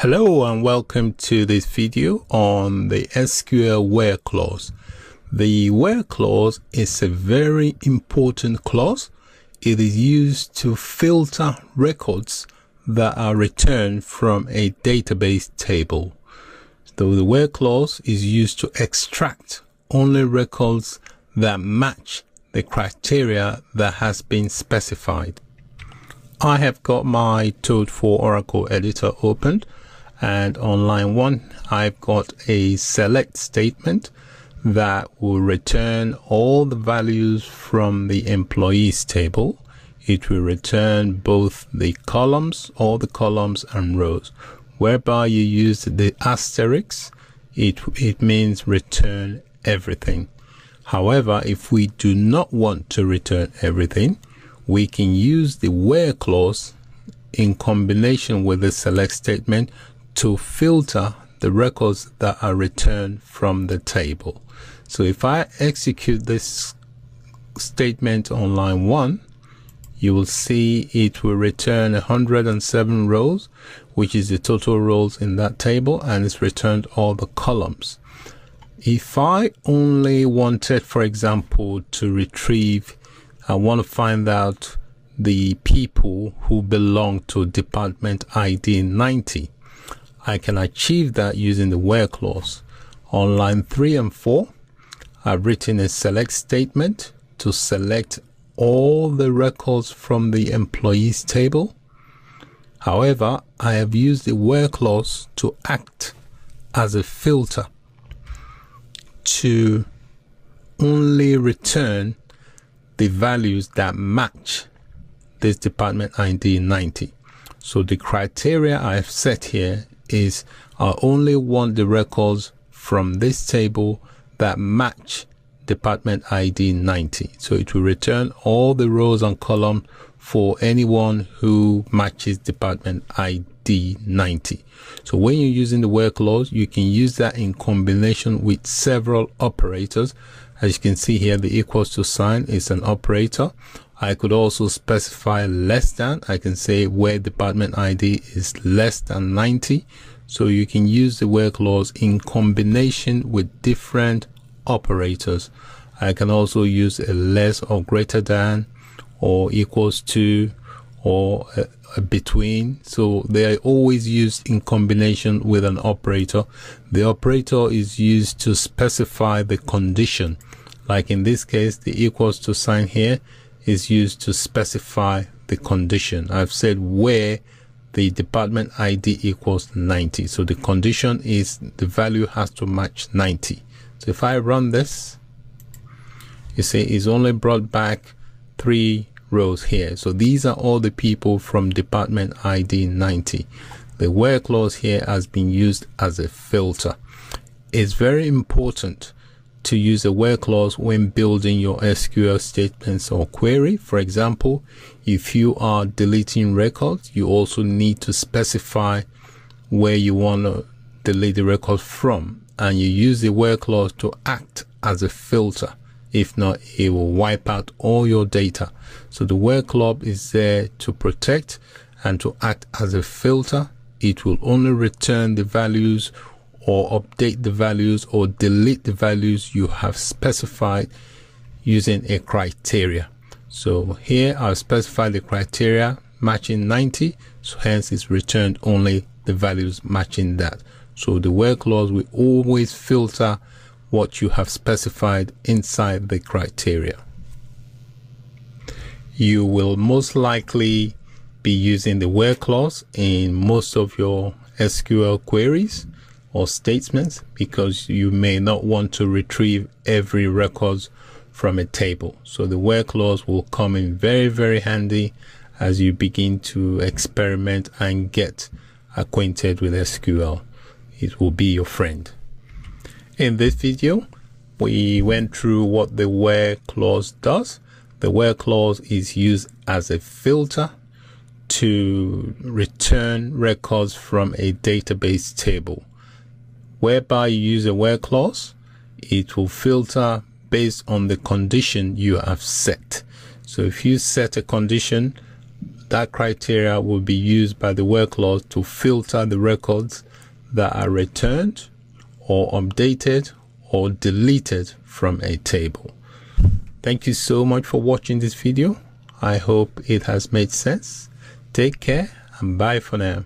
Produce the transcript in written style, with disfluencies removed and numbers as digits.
Hello and welcome to this video on the SQL where clause. The where clause is a very important clause. It is used to filter records that are returned from a database table. So the where clause is used to extract only records that match the criteria that has been specified. I have got my Toad for Oracle editor opened, and on line 1 I've got a select statement that will return all the values from the employees table. It will return both the columns, all the columns and rows. Whereby you use the asterisk, it means return everything. However, if we do not want to return everything, we can use the where clause in combination with the select statement to filter the records that are returned from the table. So if I execute this statement on line 1, you will see it will return 107 rows, which is the total rows in that table, and it's returned all the columns. If I only wanted, for example, to retrieve, I want to find out the people who belong to department ID 90, I can achieve that using the where clause. On line 3 and 4, I've written a select statement to select all the records from the employees table. However, I have used the where clause to act as a filter to only return the values that match this department ID 90. So the criteria I have set here is I only want the records from this table that match department ID 90. So it will return all the rows and columns for anyone who matches department ID 90. So when you're using the where clause, you can use that in combination with several operators. As you can see here, the equals to sign is an operator. I could also specify less than. I can say where department ID is less than 90. So you can use the where clause in combination with different operators. I can also use a less or greater than, or equals to, or a between. So they are always used in combination with an operator. The operator is used to specify the condition. Like in this case, the equals to sign here is used to specify the condition. I've said where the department ID equals 90. So the condition is the value has to match 90. So if I run this, you see it's only brought back 3 rows here. So these are all the people from department ID 90. The where clause here has been used as a filter. It's very important to use a where clause when building your SQL statements or query. For example, if you are deleting records, you also need to specify where you want to delete the record from, and you use the where clause to act as a filter. If not, it will wipe out all your data. So the where clause is there to protect and to act as a filter. It will only return the values or update the values or delete the values you have specified using a criteria. So here I'll specify the criteria matching 90, so hence it's returned only the values matching that. So the where clause will always filter what you have specified inside the criteria. You will most likely be using the where clause in most of your SQL queries or statements because you may not want to retrieve every record from a table. So the where clause will come in very, very handy as you begin to experiment and get acquainted with SQL. It will be your friend. In this video, we went through what the where clause does. The where clause is used as a filter to return records from a database table. Whereby you use a where clause, it will filter based on the condition you have set. So if you set a condition that criteria will be used by the work laws to filter the records that are returned or updated or deleted from a table. Thank you so much for watching this video. I hope it has made sense. Take care and bye for now.